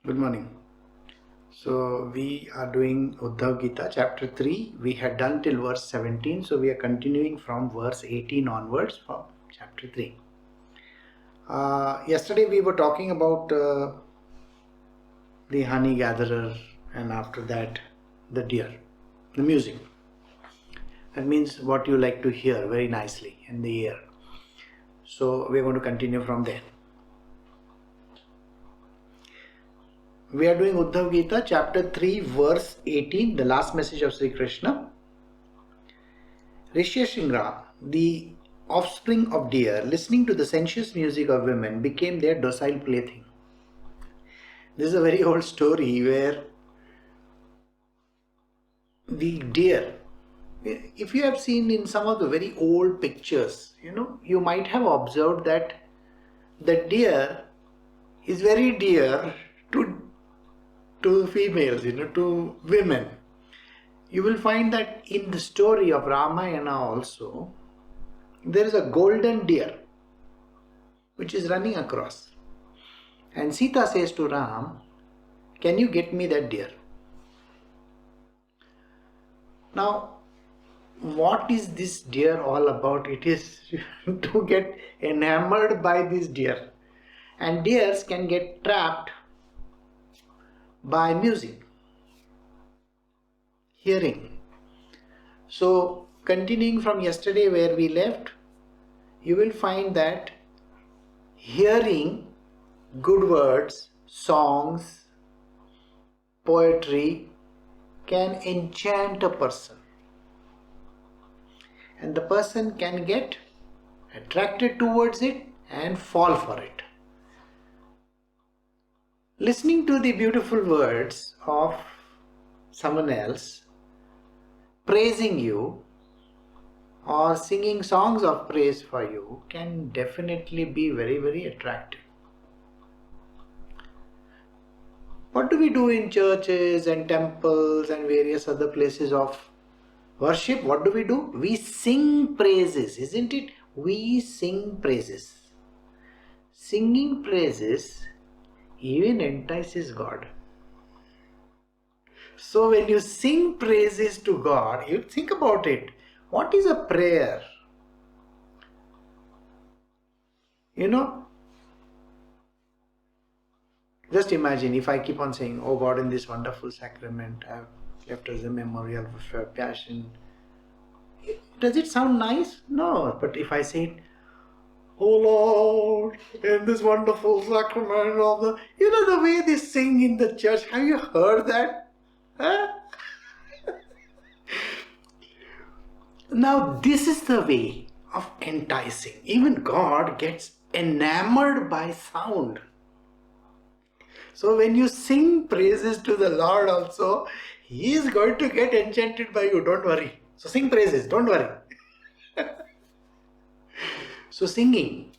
Good morning. So we are doing Uddhava Gita chapter 3. We had done till verse 17. So we are continuing from verse 18 onwards from chapter 3. Yesterday we were talking about the honey gatherer, and after that the deer, the music. That means what you like to hear very nicely in the ear. So we are going to continue from there. We are doing Uddhava Gita chapter 3 verse 18, the last message of Sri Krishna. Rishyasringa, the offspring of deer, listening to the sensuous music of women, became their docile plaything. This is a very old story where the deer, if you have seen in some of the very old pictures, you might have observed that the deer is very dear to females, to women. You will find that in the story of Ramayana also, there is a golden deer which is running across. And Sita says to Ram, "Can you get me that deer?" Now, what is this deer all about? It is to get enamored by this deer. And deers can get trapped by music, hearing. So, continuing from yesterday where we left, you will find that hearing good words, songs, poetry can enchant a person. And the person can get attracted towards it and fall for it. Listening to the beautiful words of someone else praising you or singing songs of praise for you can definitely be very, very attractive. What do we do in churches and temples and various other places of worship? What do? We sing praises, isn't it? We sing praises. Singing praises even entices God. So when you sing praises to God, you think about it. What is a prayer? Just imagine if I keep on saying, "Oh God, in this wonderful sacrament, I have left us a memorial of your passion." Does it sound nice? No. But if I say, "Oh Lord, in this wonderful sacrament of the way they sing in the church, have you heard that? Huh? Now this is the way of enticing. Even God gets enamored by sound. So when you sing praises to the Lord also, He is going to get enchanted by you. Don't worry. So sing praises, don't worry. So singing,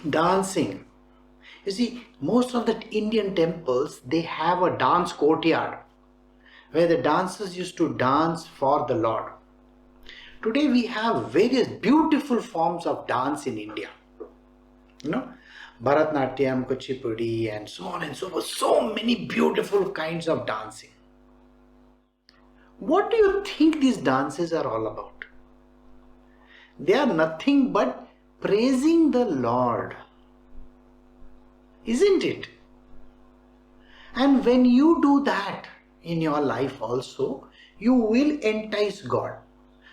dancing. You see, most of the Indian temples, they have a dance courtyard where the dancers used to dance for the Lord. Today we have various beautiful forms of dance in India. Bharatnatyam, Kuchipudi and so on and so forth. So many beautiful kinds of dancing. What do you think these dances are all about? They are nothing but praising the Lord. Isn't it? And when you do that in your life also, you will entice God.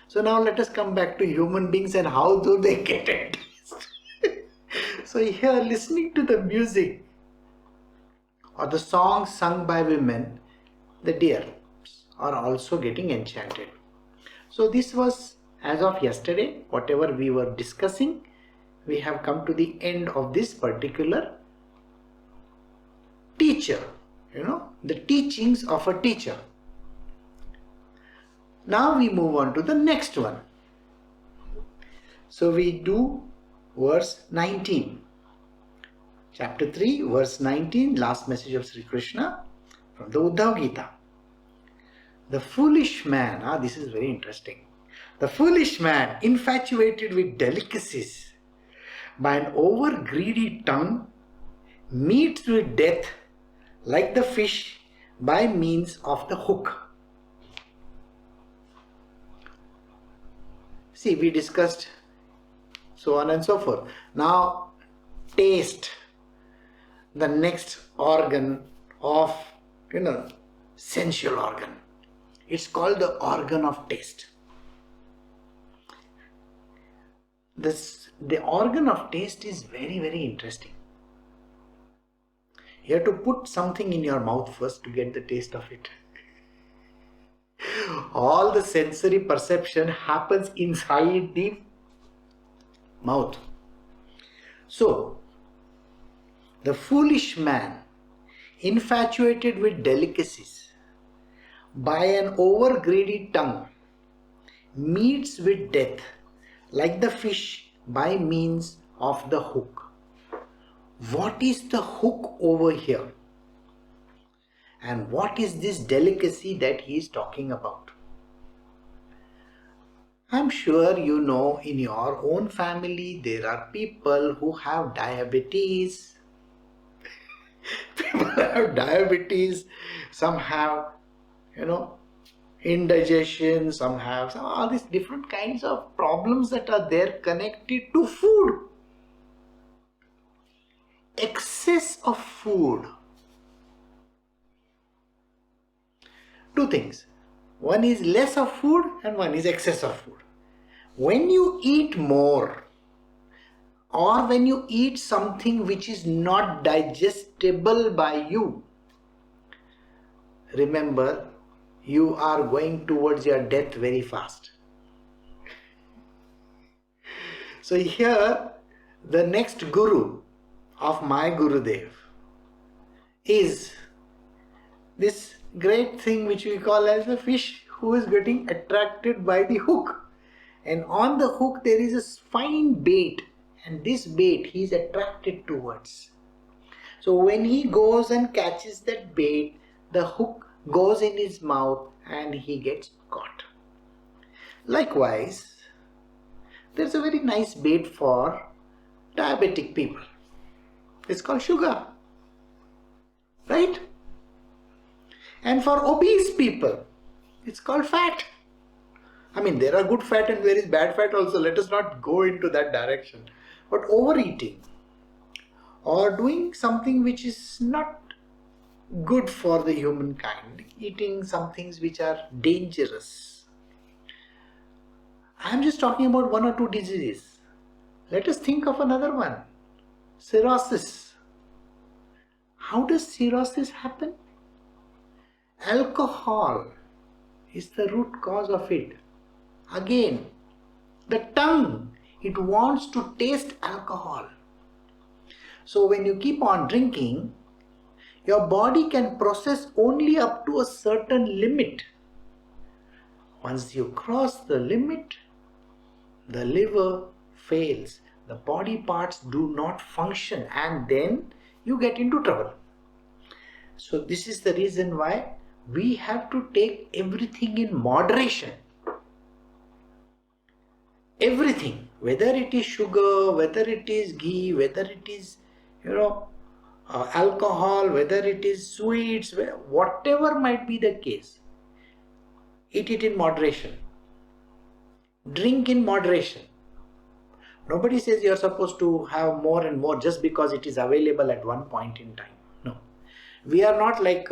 So now let us come back to human beings and how do they get enticed. So here, listening to the music or the songs sung by women, the deer are also getting enchanted. So this was, as of yesterday, whatever we were discussing, we have come to the end of this particular teacher, the teachings of a teacher. Now we move on to the next one. So we do verse 19. Chapter 3, verse 19, last message of Sri Krishna from the Uddhava Gita. The foolish man, this is very interesting. The foolish man, infatuated with delicacies by an over-greedy tongue, meets with death like the fish by means of the hook. See, we discussed so on and so forth. Now, taste, the next organ of, sensual organ. It's called the organ of taste. The organ of taste is very, very interesting. You have to put something in your mouth first to get the taste of it. All the sensory perception happens inside the mouth. So, the foolish man, infatuated with delicacies, by an over-greedy tongue, meets with death like the fish by means of the hook. What is the hook over here? And what is this delicacy that he is talking about? I'm sure you know in your own family there are people who have diabetes. People have diabetes, some have, indigestion, some have all these different kinds of problems that are there connected to food. Excess of food. Two things. One is less of food and one is excess of food. When you eat more, or when you eat something which is not digestible by you, remember, you are going towards your death very fast. So here, the next guru of my Gurudev is this great thing which we call as a fish who is getting attracted by the hook. And on the hook there is a fine bait, and this bait he is attracted towards. So when he goes and catches that bait, the hook goes in his mouth and he gets caught. Likewise, there's a very nice bait for diabetic people. It's called sugar, right? And for obese people, it's called fat. I mean, there are good fat and there is bad fat also. Let us not go into that direction. But overeating or doing something which is not good for the humankind, eating some things which are dangerous. I am just talking about one or two diseases. Let us think of another one. Cirrhosis. How does cirrhosis happen? Alcohol is the root cause of it. Again, the tongue, it wants to taste alcohol. So when you keep on drinking, your body can process only up to a certain limit. Once you cross the limit, the liver fails. The body parts do not function and then you get into trouble. So this is the reason why we have to take everything in moderation. Everything, whether it is sugar, whether it is ghee, whether it is, alcohol, whether it is sweets, whatever might be the case, eat it in moderation. Drink in moderation. Nobody says you are supposed to have more and more just because it is available at one point in time. No. We are not like,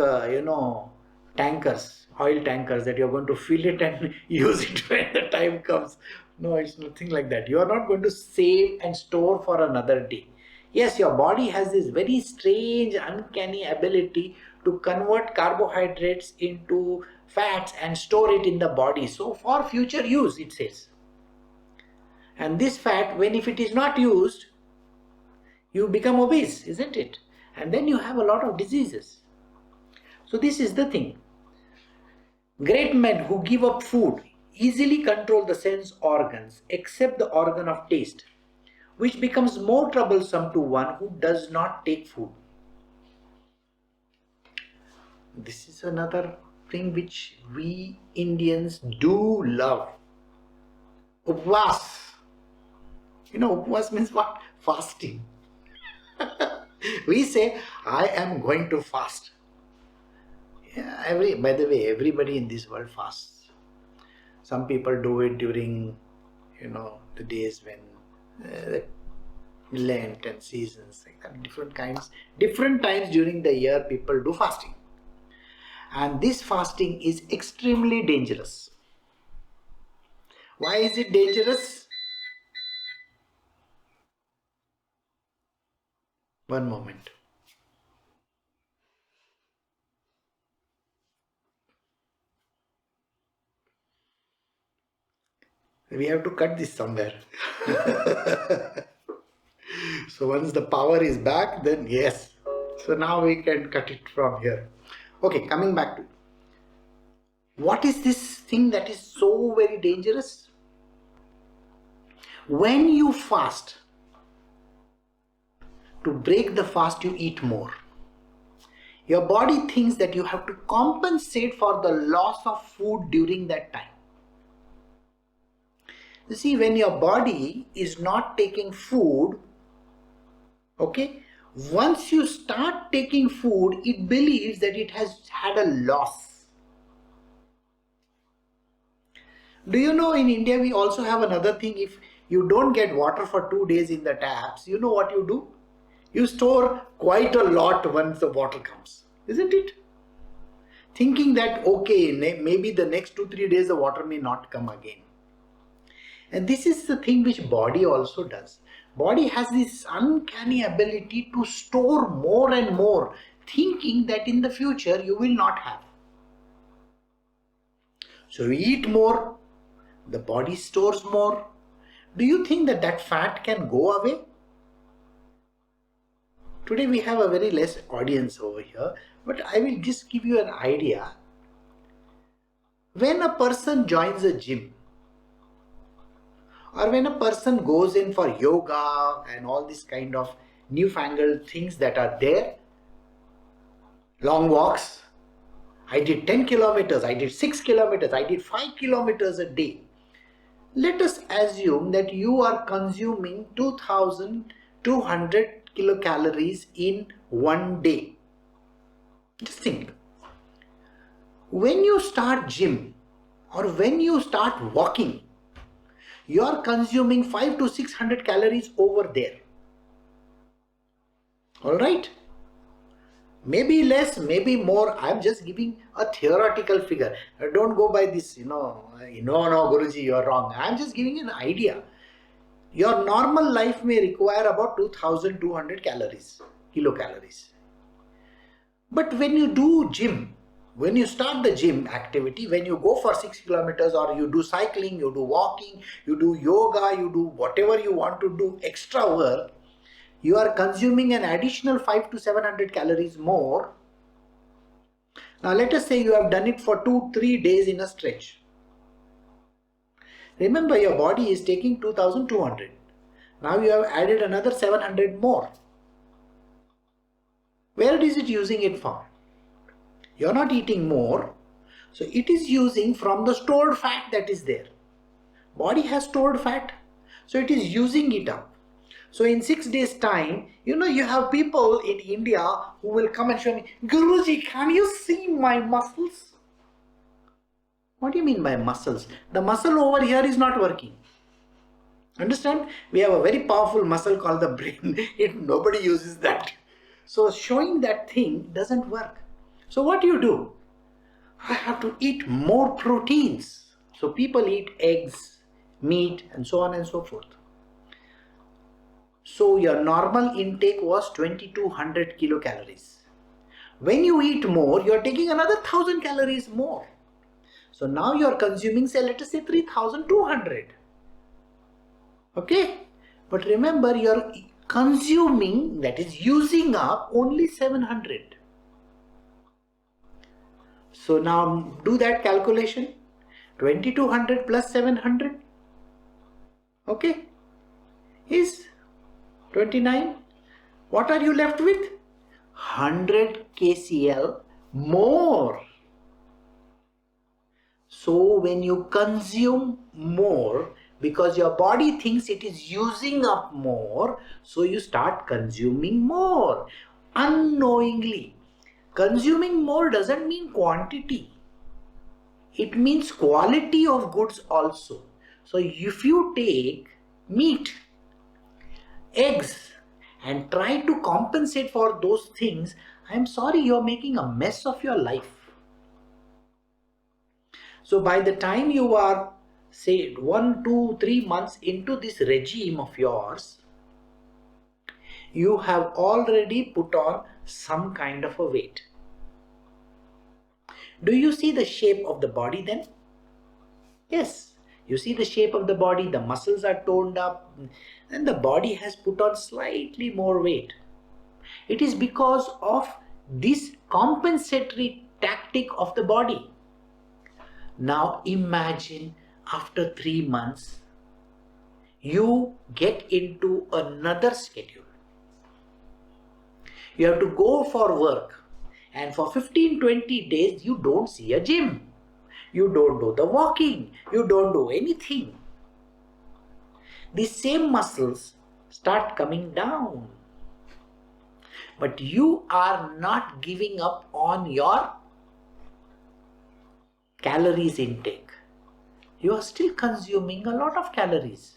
tankers, oil tankers that you are going to fill it and use it when the time comes. No, it's nothing like that. You are not going to save and store for another day. Yes, your body has this very strange, uncanny ability to convert carbohydrates into fats and store it in the body. So for future use, it says. And this fat, if it is not used, you become obese, isn't it? And then you have a lot of diseases. So this is the thing. Great men who give up food easily control the sense organs except the organ of taste, which becomes more troublesome to one who does not take food. This is another thing which we Indians do love. Upvas. Upvas means what? Fasting. We say, I am going to fast. By the way, everybody in this world fasts. Some people do it during, the days when Lent and seasons like that. Different times during the year, people do fasting. And this fasting is extremely dangerous. Why is it dangerous? One moment. We have to cut this somewhere. So once the power is back, then yes. So now we can cut it from here. Okay, coming back to it. What is this thing that is so very dangerous? When you fast, to break the fast, you eat more. Your body thinks that you have to compensate for the loss of food during that time. You see, when your body is not taking food, okay, once you start taking food, it believes that it has had a loss. Do you know in India we also have another thing? If you don't get water for 2 days in the taps, you know what you do? You store quite a lot once the water comes, isn't it? Thinking that, okay, maybe the next 2-3 days the water may not come again. And this is the thing which body also does. Body has this uncanny ability to store more and more, thinking that in the future you will not have. So you eat more, the body stores more. Do you think that that fat can go away? Today we have a very less audience over here, but I will just give you an idea. When a person joins a gym, or when a person goes in for yoga and all these kind of newfangled things that are there, long walks, I did 10 kilometers, I did 6 kilometers, I did 5 kilometers a day. Let us assume that you are consuming 2200 kilocalories in one day. Just think. When you start gym or when you start walking, you are consuming 500 to 600 calories over there. Alright? Maybe less, maybe more. I am just giving a theoretical figure. Don't go by this, no, Guruji, you are wrong. I am just giving an idea. Your normal life may require about 2200 calories, kilocalories. But when you do gym, when you start the gym activity, when you go for 6 kilometers or you do cycling, you do walking, you do yoga, you do whatever you want to do, extra work, you are consuming an additional 500 to 700 calories more. Now let us say you have done it for 2-3 days in a stretch. Remember, your body is taking 2200. Now you have added another 700 more. Where is it using it for? You are not eating more. So it is using from the stored fat that is there. Body has stored fat. So it is using it up. So in 6 days time, you have people in India who will come and show me, Guruji, can you see my muscles? What do you mean by muscles? The muscle over here is not working. Understand? We have a very powerful muscle called the brain. Nobody uses that. So showing that thing doesn't work. So what do you do? I have to eat more proteins. So people eat eggs, meat, and so on and so forth. So your normal intake was 2200 kilocalories. When you eat more, you are taking another 1000 calories more. So now you are consuming, say, let us say 3200. Okay? But remember, you are consuming, that is using up only 700. So now do that calculation. 2200 plus 700. Okay? Is 29. What are you left with? 100 kcal more. So when you consume more, because your body thinks it is using up more, so you start consuming more unknowingly. Consuming more doesn't mean quantity. It means quality of goods also. So if you take meat, eggs, and try to compensate for those things, I'm sorry, you're making a mess of your life. So by the time you are, say, 1, 2, 3 months into this regime of yours, you have already put on some kind of a weight. Do you see the shape of the body then? Yes, you see the shape of the body, the muscles are toned up, and the body has put on slightly more weight. It is because of this compensatory tactic of the body. Now imagine after 3 months, you get into another schedule. You have to go for work, and for 15-20 days you don't see a gym. You don't do the walking. You don't do anything. These same muscles start coming down. But you are not giving up on your calories intake. You are still consuming a lot of calories.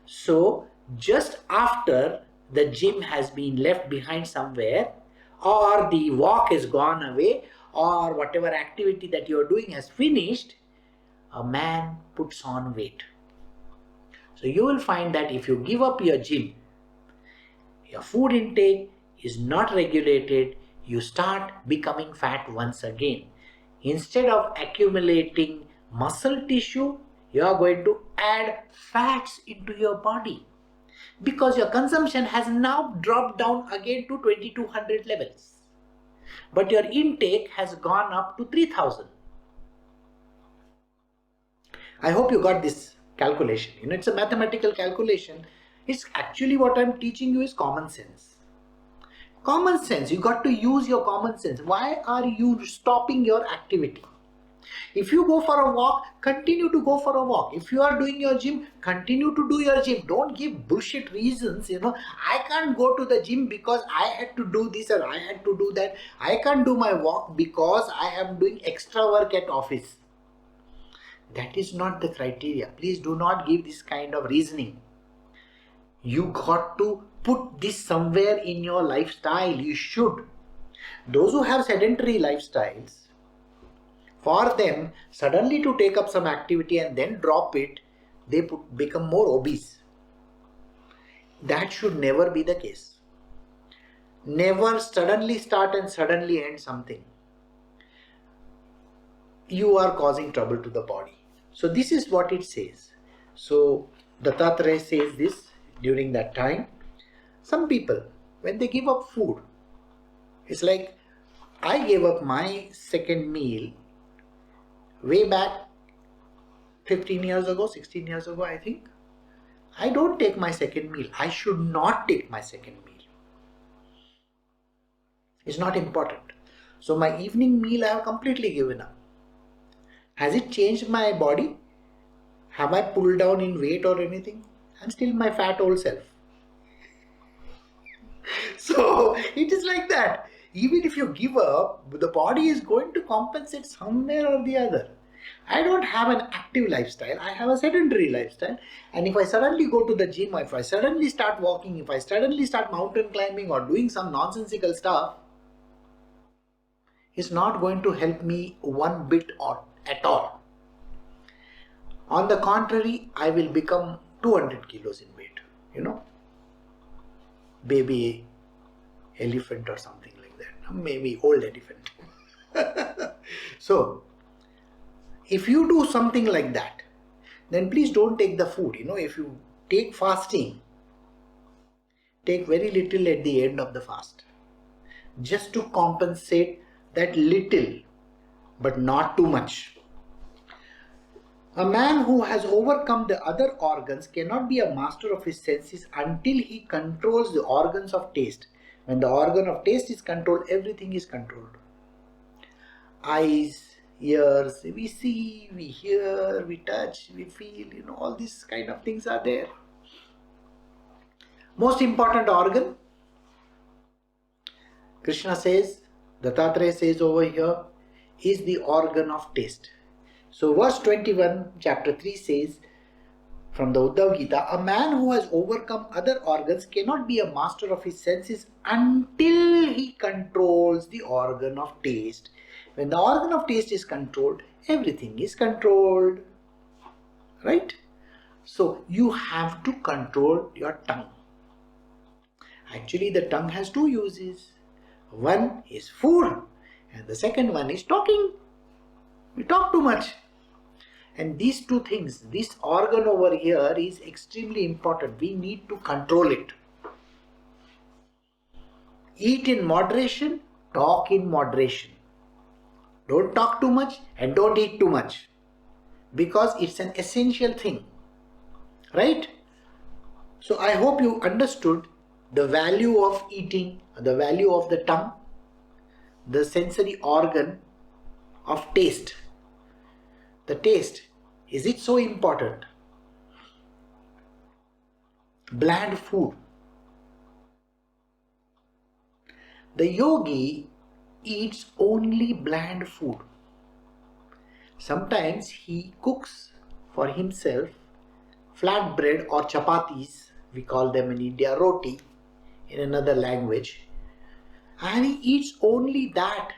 So just after the gym has been left behind somewhere, or the walk has gone away, or whatever activity that you are doing has finished, a man puts on weight. So you will find that if you give up your gym, your food intake is not regulated, you start becoming fat once again. Instead of accumulating muscle tissue, you are going to add fats into your body, because your consumption has now dropped down again to 2200 levels, but your intake has gone up to 3000. I hope you got this calculation. It's a mathematical calculation. It's actually what I'm teaching you is common sense. Common sense, you got to use your common sense. Why are you stopping your activity? If you go for a walk, continue to go for a walk. If you are doing your gym, continue to do your gym. Don't give bullshit reasons, I can't go to the gym because I had to do this or I had to do that. I can't do my walk because I am doing extra work at office. That is not the criteria. Please do not give this kind of reasoning. You got to put this somewhere in your lifestyle. You should. Those who have sedentary lifestyles, for them, suddenly to take up some activity and then drop it, they become more obese. That should never be the case. Never suddenly start and suddenly end something. You are causing trouble to the body. So this is what it says. So Dattatreya says this during that time. Some people, when they give up food, it's like, I gave up my second meal way back 15 years ago, 16 years ago, I think. I don't take my second meal. I should not take my second meal. It's not important. So my evening meal I have completely given up. Has it changed my body? Have I pulled down in weight or anything? I'm still my fat old self. So it is like that. Even if you give up, the body is going to compensate somewhere or the other. I don't have an active lifestyle. I have a sedentary lifestyle. And if I suddenly go to the gym, if I suddenly start walking, if I suddenly start mountain climbing or doing some nonsensical stuff, it's not going to help me one bit or at all. On the contrary, I will become 200 kilos in weight, baby elephant or something like that, maybe old elephant. So if you do something like that, then please don't take the food. If you take fasting, take very little at the end of the fast, just to compensate that little, but not too much. A man who has overcome the other organs cannot be a master of his senses until he controls the organs of taste. When the organ of taste is controlled, everything is controlled. Eyes, ears, we see, we hear, we touch, we feel, all these kind of things are there. Most important organ, Krishna says, Dattatreya says over here, is the organ of taste. So verse 21, chapter 3 says, from the Uddhava Gita, a man who has overcome other organs cannot be a master of his senses until he controls the organ of taste. When the organ of taste is controlled, everything is controlled. Right? So you have to control your tongue. Actually, the tongue has two uses. One is food and the second one is talking. We talk too much. And these two things, this organ over here is extremely important. We need to control it. Eat in moderation, talk in moderation. Don't talk too much and don't eat too much. Because it's an essential thing. Right? So I hope you understood the value of eating, the value of the tongue, the sensory organ of taste. The taste, is it so important? Bland food. The yogi eats only bland food. Sometimes he cooks for himself flatbread or chapatis, we call them in India roti, in another language, and he eats only that.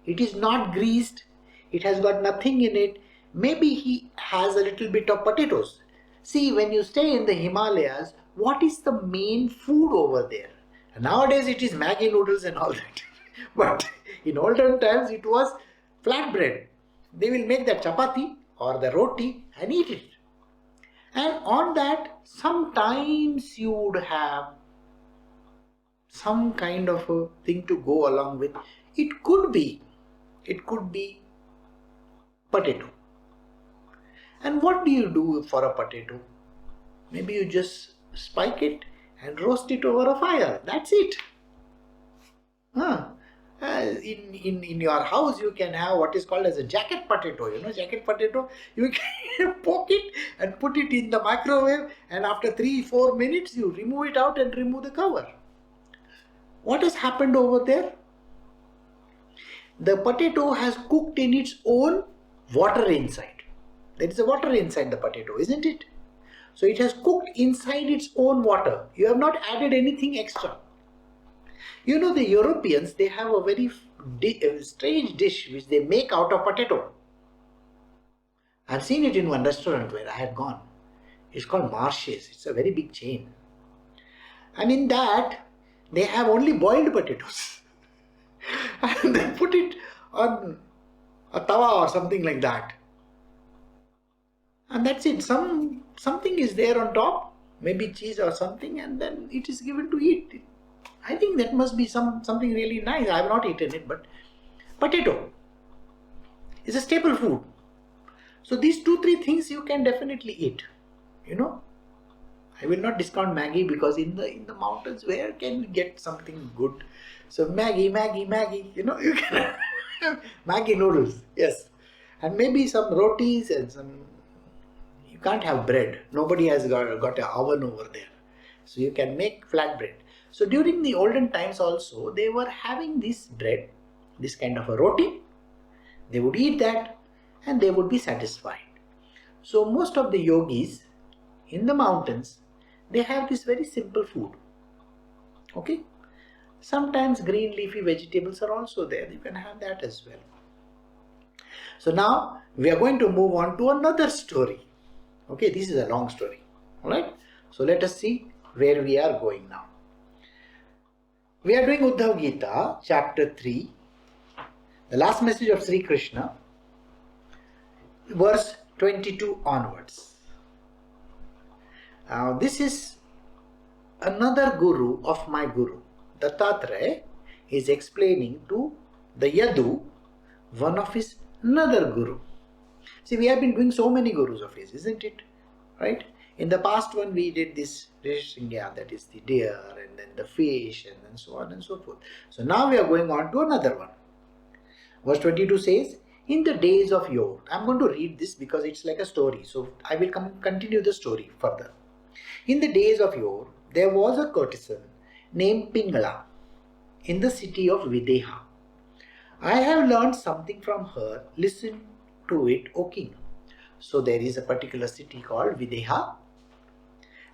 It is not greased, it has got nothing in it. Maybe he has a little bit of potatoes. See, when you stay in the Himalayas, what is the main food over there? Nowadays it is Maggi noodles and all that. But in olden times it was flatbread. They will make that chapati or the roti and eat it. And on that, sometimes you would have some kind of a thing to go along with. It could be potato. And what do you do for a potato? Maybe you just spike it and roast it over a fire. That's it. In your house you can have what is called as a jacket potato. You know, jacket potato, you can poke it and put it in the microwave, and after 3-4 minutes you remove it out and remove the cover. What has happened over there? The potato has cooked in its own water inside. There is a water inside the potato, isn't it? So it has cooked inside its own water. You have not added anything extra. You know, the Europeans, they have a very strange dish which they make out of potato. I've seen it in one restaurant where I had gone. It's called Marches. It's a very big chain. And in that, they have only boiled potatoes. And they put it on a tawa or something like that. And that's it. Something is there on top, maybe cheese or something, and then it is given to eat. I think that must be something really nice. I have not eaten it, but potato is a staple food. So these 2-3 things you can definitely eat. You know, I will not discount Maggi, because in the mountains, where can we get something good? So Maggi, you know, you can have Maggi noodles, yes, and maybe some rotis and some. You can't have bread. Nobody has got an oven over there, so you can make flatbread. So during the olden times also, they were having this bread, this kind of a roti. They would eat that and they would be satisfied. So most of the yogis in the mountains, they have this very simple food. Okay. Sometimes green leafy vegetables are also there. You can have that as well. So now we are going to move on to another story. Okay, this is a long story. Alright. So let us see where we are going now. We are doing Uddhava Gita, chapter 3, the last message of Sri Krishna, verse 22 onwards. Now this is another guru of my guru. Dattatreya is explaining to the Yadu, one of his another guru. See, we have been doing so many gurus of his, isn't it? Right? In the past one we did this Rishingya, that is the deer, and then the fish, and then so on and so forth. So now we are going on to another one. Verse 22 says, in the days of yore. I'm going to read this because it's like a story. So I will continue the story further. In the days of yore, there was a courtesan named Pingala in the city of Videha. I have learned something from her. Listen to it, O king. So there is a particular city called Videha,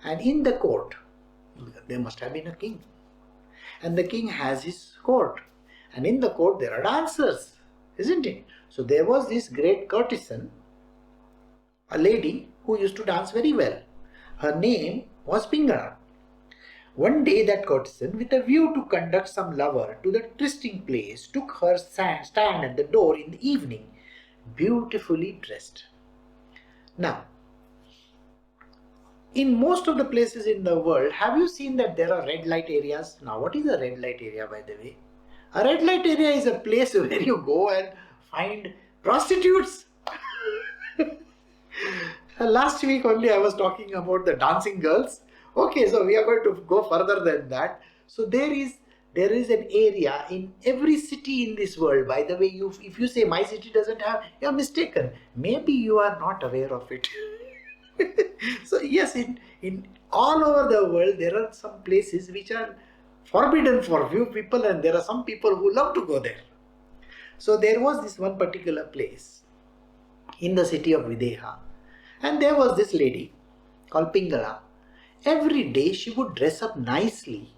and in the court, there must have been a king. And the king has his court. And in the court there are dancers, isn't it? So there was this great courtesan, a lady who used to dance very well. Her name was Pingala. One day that courtesan, with a view to conduct some lover to the trysting place, took her stand at the door in the evening, beautifully dressed. Now, in most of the places in the world, have you seen that there are red light areas? Now, what is a red light area, by the way? A red light area is a place where you go and find prostitutes. Last week only I was talking about the dancing girls. Okay, so we are going to go further than that. So there is an area in every city in this world. By the way, if you say my city doesn't have, you are mistaken. Maybe you are not aware of it. So yes, in all over the world there are some places which are forbidden for few people, and there are some people who love to go there. So there was this one particular place in the city of Videha, and there was this lady called Pingala. Every day she would dress up nicely.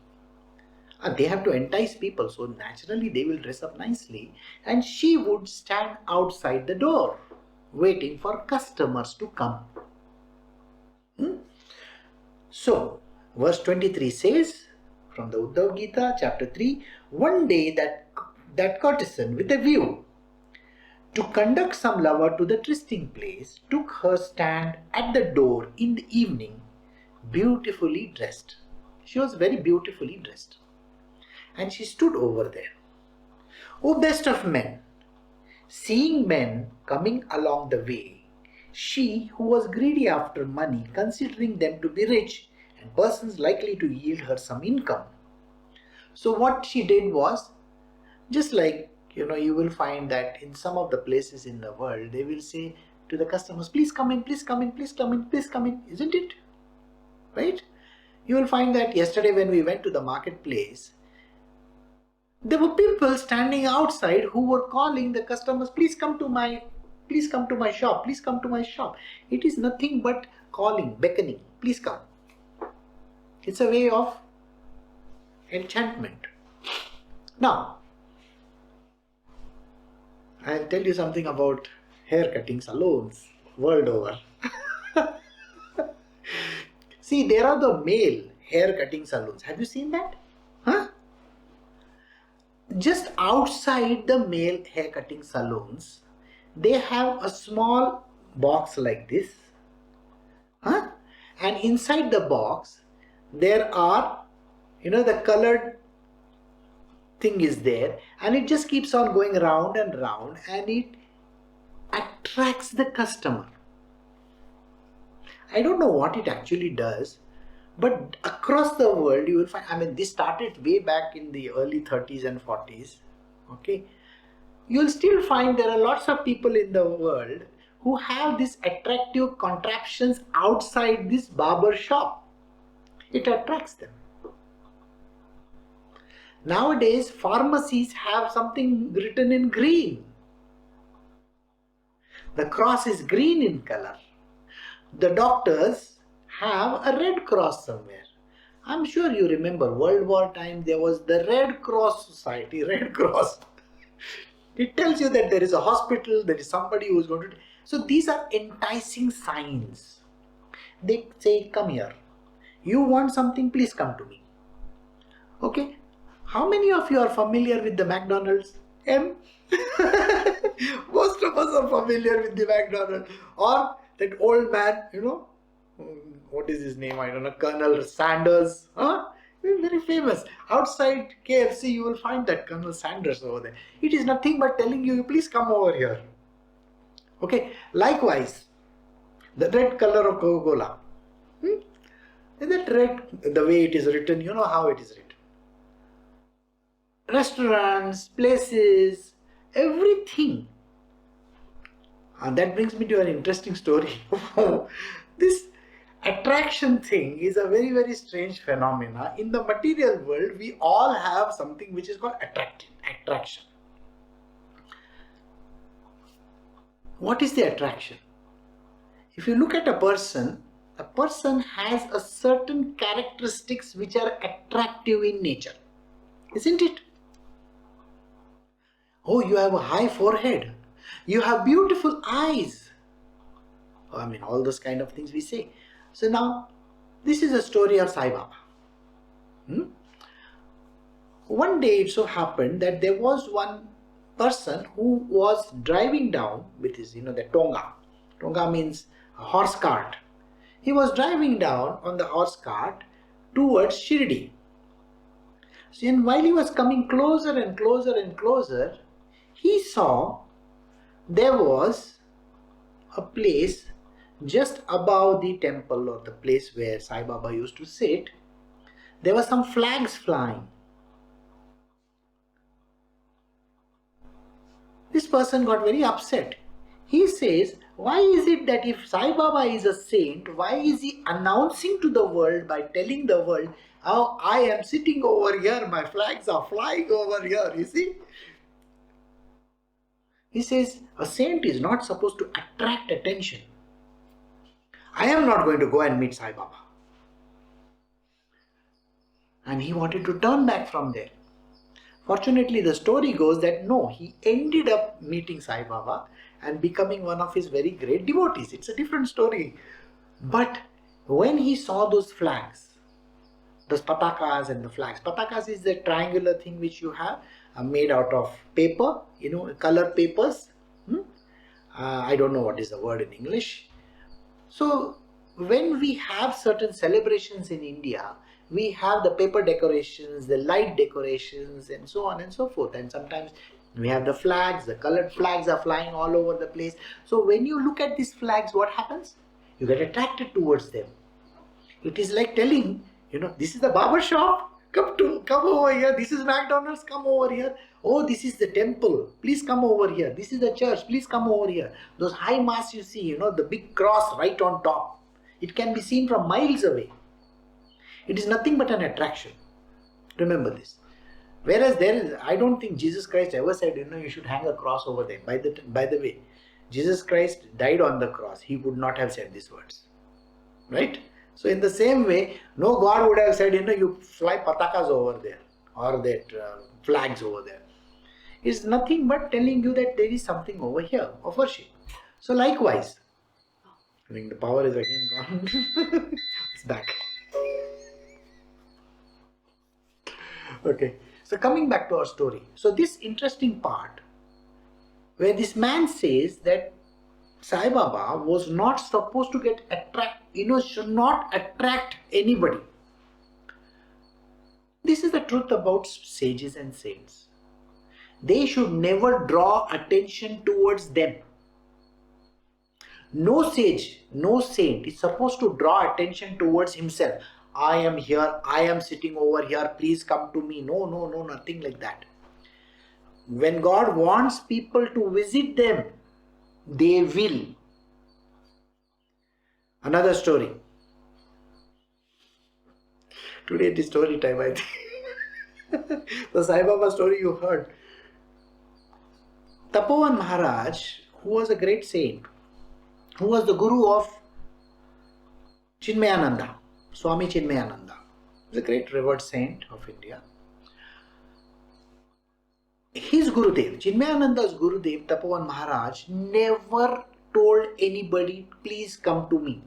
And they have to entice people, so naturally they will dress up nicely, and she would stand outside the door waiting for customers to come. So, verse 23 says, from the Uddhava Gita, chapter 3, one day that courtesan, with a view to conduct some lover to the trysting place, took her stand at the door in the evening, beautifully dressed. She was very beautifully dressed. And she stood over there. O best of men, seeing men coming along the way, she who was greedy after money, considering them to be rich and persons likely to yield her some income. So what she did was, just like, you will find that in some of the places in the world, they will say to the customers, please come in, please come in, please come in, please come in, isn't it? Right? You will find that yesterday when we went to the marketplace, there were people standing outside who were calling the customers, please come to my shop, please come to my shop. It is nothing but calling, beckoning, please come. It's a way of enchantment. Now, I'll tell you something about hair cutting salons world over. See, there are the male hair cutting salons. Have you seen that? Huh? Just outside the male hair cutting salons, they have a small box like this. Huh? And inside the box, there are, the colored thing is there, and it just keeps on going round and round, and it attracts the customer. I don't know what it actually does, but across the world you will find, this started way back in the early 30s and 40s. Okay, you'll still find there are lots of people in the world who have these attractive contraptions outside this barber shop. It attracts them. Nowadays, pharmacies have something written in green. The cross is green in color. The doctors have a red cross somewhere. I'm sure you remember World War time, there was the Red Cross Society, Red Cross. It tells you that there is a hospital, there is somebody who is going to... So these are enticing signs. They say, come here. You want something, please come to me. Okay? How many of you are familiar with the McDonald's? Most of us are familiar with the McDonald's. Or that old man, what is his name? I don't know, Colonel Sanders. Very famous. Outside KFC, you will find that Colonel Sanders over there. It is nothing but telling you, please come over here. Okay. Likewise, the red color of Coca-Cola. That red, the way it is written, you know how it is written. Restaurants, places, everything. And that brings me to an interesting story. This attraction thing is a very, very strange phenomena. In the material world, we all have something which is called attraction. What is the attraction? If you look at a person has a certain characteristics which are attractive in nature, isn't it? Oh, you have a high forehead. You have beautiful eyes. I mean, all those kind of things we say. So now, this is a story of Sai Baba. One day it so happened that there was one person who was driving down with his, the tonga. Tonga means a horse cart. He was driving down on the horse cart towards Shirdi. So, and while he was coming closer and closer and closer, he saw there was a place just above the temple or the place where Sai Baba used to sit. There were some flags flying. This person got very upset. He says, why is it that if Sai Baba is a saint, why is he announcing to the world by telling the world, how I am sitting over here, my flags are flying over here, you see? He says, a saint is not supposed to attract attention. I am not going to go and meet Sai Baba. And he wanted to turn back from there. Fortunately, the story goes that no, he ended up meeting Sai Baba and becoming one of his very great devotees. It's a different story. But when he saw those flags, those patakas and the flags. Patakas is the triangular thing which you have made out of paper, color papers. I don't know what is the word in English. So when we have certain celebrations in India, we have the paper decorations, the light decorations, and so on and so forth. And sometimes we have the flags, the colored flags are flying all over the place. So when you look at these flags, what happens? You get attracted towards them. It is like telling, this is the barber shop, come over here. This is McDonald's, come over here. Oh, this is the temple, please come over here. This is the church, please come over here. Those high mass you see, the big cross right on top. It can be seen from miles away. It is nothing but an attraction. Remember this. Whereas I don't think Jesus Christ ever said, you should hang a cross over there. By the way, Jesus Christ died on the cross. He would not have said these words. Right? So in the same way, no God would have said, you fly patakas over there or that flags over there. It's nothing but telling you that there is something over here of worship. So likewise, I think the power is again gone. It's back. Okay, so coming back to our story. So this interesting part where this man says that Sai Baba was not supposed to should not attract anybody. This is the truth about sages and saints. They should never draw attention towards them. No sage, no saint is supposed to draw attention towards himself. I am here, I am sitting over here, please come to me. No, nothing like that. When God wants people to visit them, they will. Another story. Today it is story time, I think. The Sai Baba story you heard. Tapovan Maharaj, who was a great saint, who was the guru of Chinmayananda, Swami Chinmayananda. He was a great revered saint of India. His Gurudev, Chinmayananda's Gurudev, Tapovan Maharaj, never told anybody, please come to me.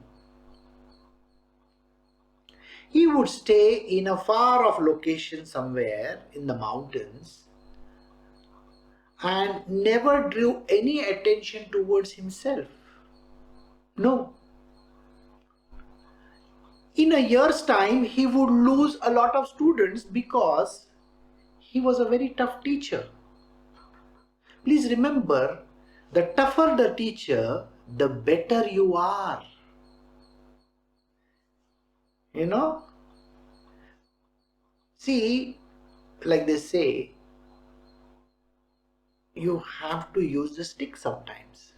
He would stay in a far off location somewhere in the mountains and never drew any attention towards himself. No. In a year's time, he would lose a lot of students because he was a very tough teacher. Please remember, the tougher the teacher, the better you are. See, like they say, you have to use the stick sometimes.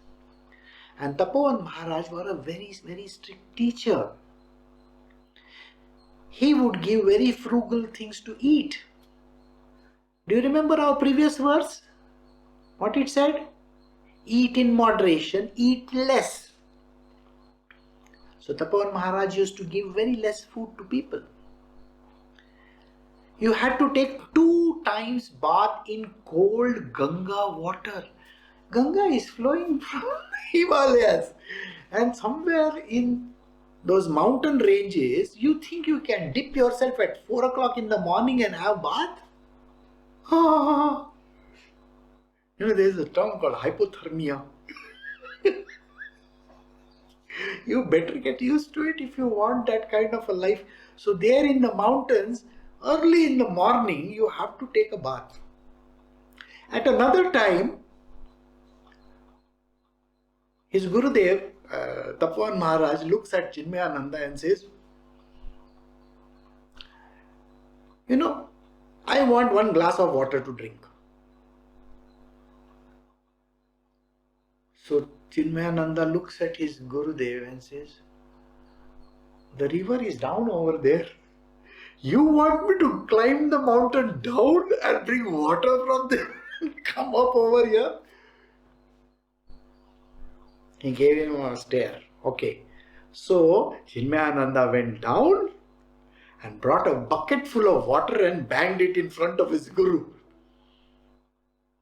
And Tapovan Maharaj was a very, very strict teacher. He would give very frugal things to eat. Do you remember our previous verse? What it said? Eat in moderation, eat less. So Tapovan Maharaj used to give very less food to people. You had to take 2 times bath in cold Ganga water. Ganga is flowing from Himalayas, and somewhere in those mountain ranges, you think you can dip yourself at 4 o'clock in the morning and have bath? There is a term called hypothermia. You better get used to it if you want that kind of a life. So there in the mountains, early in the morning, you have to take a bath. At another time, his Gurudev, Tapovan Maharaj, looks at Chinmayananda and says, I want 1 glass of water to drink. So Chinmayananda looks at his Gurudev and says, the river is down over there. You want me to climb the mountain down and bring water from there and come up over here? He gave him a stare. Okay. So Chinmayananda went down and brought a bucket full of water and banged it in front of his Guru.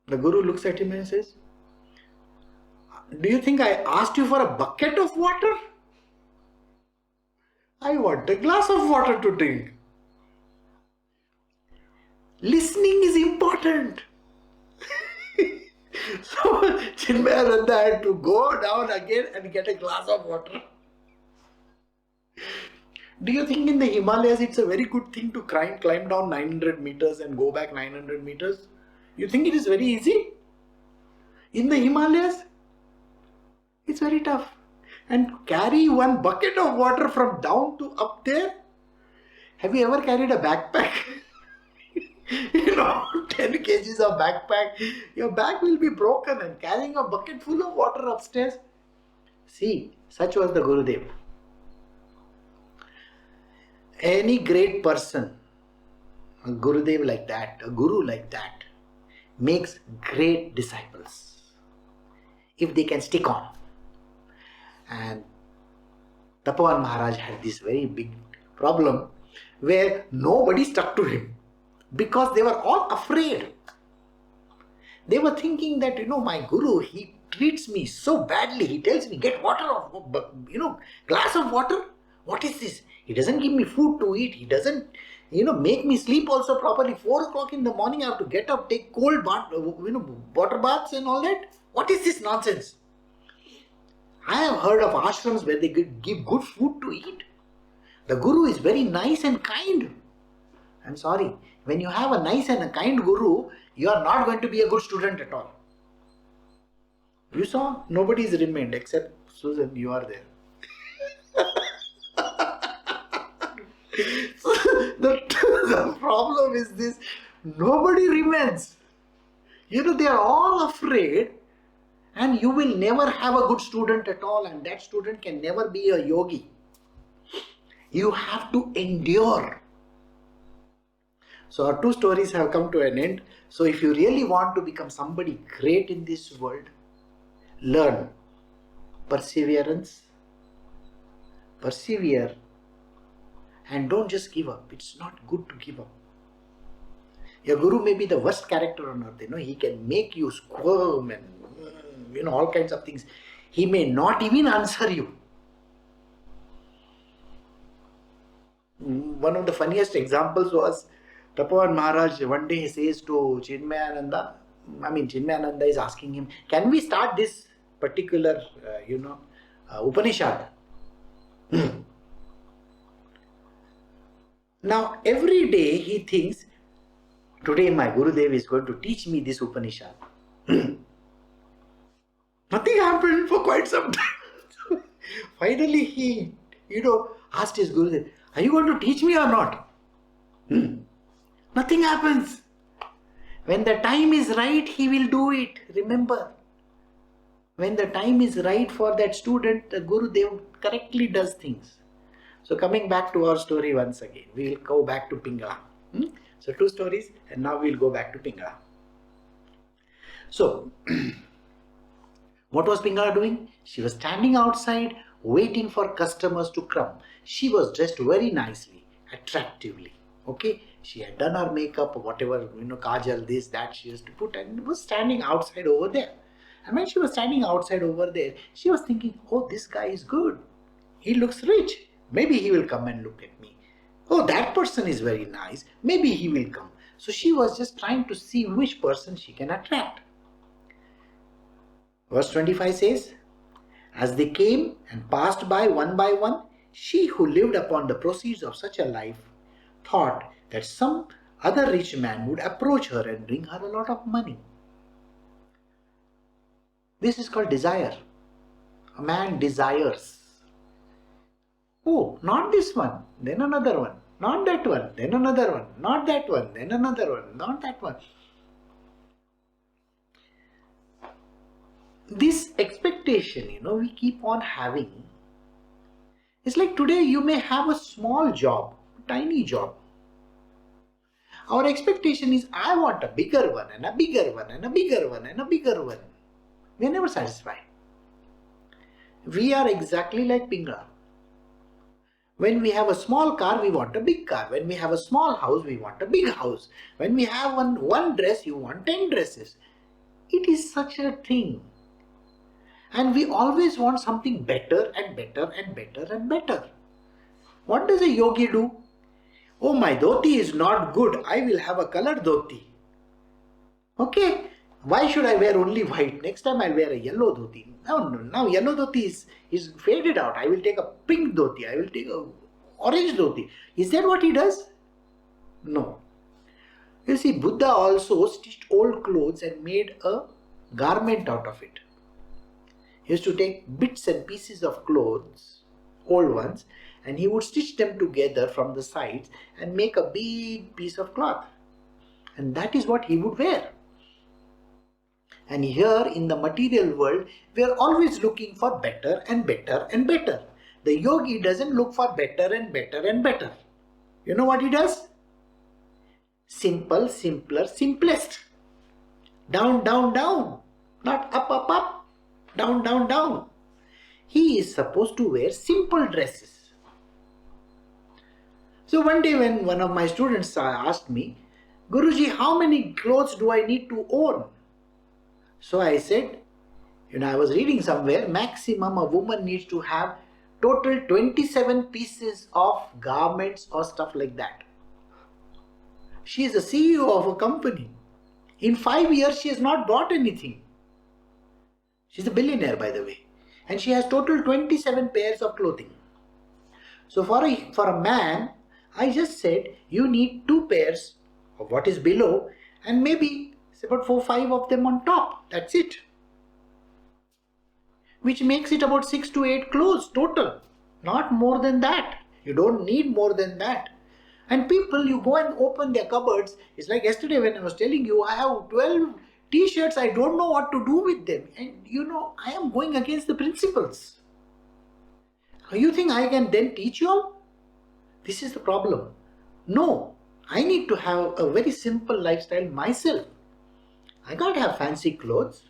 The Guru looks at him and says, do you think I asked you for a bucket of water? I want a glass of water to drink. Listening is important. So Chinmayananda had to go down again and get a glass of water. Do you think in the Himalayas it's a very good thing to climb down 900 meters and go back 900 meters? You think it is very easy? In the Himalayas, it's very tough. And carry 1 bucket of water from down to up there? Have you ever carried a backpack? 10 kgs of backpack. Your back will be broken, and carrying a bucket full of water upstairs. See, such was the Gurudev. Any great person, a Gurudev like that, a Guru like that, makes great disciples if they can stick on. And Tapovan Maharaj had this very big problem where nobody stuck to him because they were all afraid. They were thinking that, my Guru, he treats me so badly. He tells me, get water, glass of water. What is this? He doesn't give me food to eat. He doesn't, make me sleep also properly. 4 o'clock in the morning, I have to get up, take cold bath, water baths and all that. What is this nonsense? I have heard of ashrams where they give good food to eat. The Guru is very nice and kind. I'm sorry. When you have a nice and a kind Guru, you are not going to be a good student at all. You saw? Nobody is remained except Susan, you are there. The problem is this. Nobody remains. They are all afraid, and you will never have a good student at all, and that student can never be a yogi. You have to endure. So our 2 stories have come to an end. So if you really want to become somebody great in this world, learn perseverance, persevere, and don't just give up. It's not good to give up. Your Guru may be the worst character on earth. He can make you squirm and all kinds of things. He may not even answer you. One of the funniest examples was Tapovan Maharaj. One day he says to Chinmayananda, Chinmayananda is asking him, can we start this particular, Upanishad? Now, every day he thinks, today my Gurudev is going to teach me this Upanishad. Nothing happened for quite some time. Finally, he, asked his Gurudev, are you going to teach me or not? Nothing happens. When the time is right, he will do it. Remember, when the time is right for that student, the Gurudev correctly does things. So coming back to our story once again, we will go back to Pingala. So 2 stories, and now we will go back to Pingala. So, What was Pingala doing? She was standing outside waiting for customers to come. She was dressed very nicely, attractively. Okay, she had done her makeup, whatever, kajal, this, that she used to put, and was standing outside over there. And when she was standing outside over there, she was thinking, oh, this guy is good. He looks rich. Maybe he will come and look at me. Oh, that person is very nice. Maybe he will come. So she was just trying to see which person she can attract. Verse 25 says, as they came and passed by one, she who lived upon the proceeds of such a life thought that some other rich man would approach her and bring her a lot of money. This is called desire. A man desires. Oh, not this one, then another one. Not that one, then another one. Not that one, then another one. Not that one. This expectation, we keep on having. It's like today you may have a small job, tiny job. Our expectation is, I want a bigger one and a bigger one and a bigger one and a bigger one. We are never satisfied. We are exactly like Pingala. When we have a small car, we want a big car. When we have a small house, we want a big house. When we have one dress, you want 10 dresses. It is such a thing. And we always want something better and better and better and better. What does a yogi do? Oh, my dhoti is not good. I will have a colored dhoti. Okay. Why should I wear only white? Next time I'll wear a yellow dhoti. Now yellow dhoti is faded out. I will take a pink dhoti. I will take a orange dhoti. Is that what he does? No. You see, Buddha also stitched old clothes and made a garment out of it. He used to take bits and pieces of clothes, old ones, and he would stitch them together from the sides and make a big piece of cloth. And that is what he would wear. And here in the material world, we are always looking for better and better and better. The yogi doesn't look for better and better and better. You know what he does? Simple, simpler, simplest. Down, down, down. Not up, up, up. Down, down, down. He is supposed to wear simple dresses. So one day when one of my students asked me, Guruji, how many clothes do I need to own? So I said, I was reading somewhere, maximum a woman needs to have total 27 pieces of garments or stuff like that. She is the CEO of a company. In 5 years, she has not bought anything. She's a billionaire, by the way. And she has total 27 pairs of clothing. So for a man, I just said, you need 2 pairs of what is below and maybe about 4-5 of them on top. That's it. Which makes it about 6 to 8 clothes total. Not more than that. You don't need more than that. And people, you go and open their cupboards. It's like yesterday when I was telling you, I have 12 t-shirts. I don't know what to do with them. And I am going against the principles. You think I can then teach you all? This is the problem. No. I need to have a very simple lifestyle myself. I can't have fancy clothes.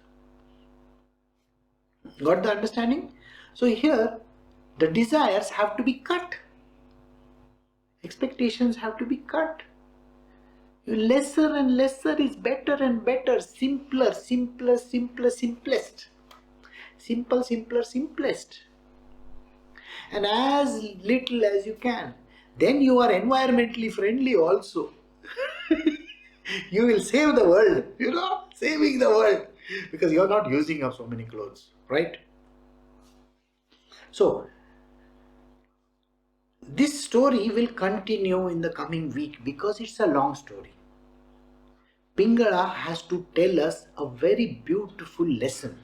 Got the understanding? So here, the desires have to be cut. Expectations have to be cut. Lesser and lesser is better and better. Simpler, simpler, simpler, simplest. Simple, simpler, simplest. And as little as you can. Then you are environmentally friendly also. You will save the world, saving the world, because you are not using up so many clothes, right? So, this story will continue in the coming week because it's a long story. Pingala has to tell us a very beautiful lesson.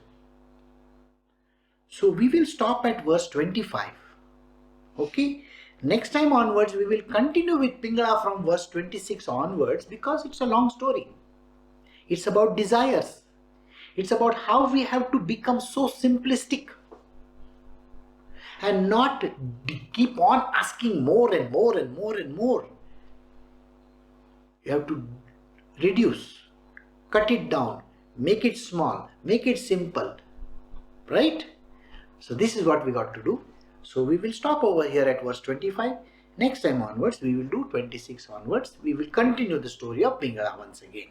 So, we will stop at verse 25. Okay? Next time onwards, we will continue with Pingala from verse 26 onwards because it's a long story. It's about desires. It's about how we have to become so simplistic and not keep on asking more and more and more and more. You have to reduce, cut it down, make it small, make it simple. right? So this is what we got to do. So we will stop over here at verse 25. Next time onwards, we will do 26 onwards. We will continue the story of Pingala once again.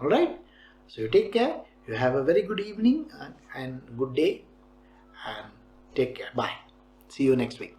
Alright? So you take care. You have a very good evening and good day. And take care. Bye. See you next week.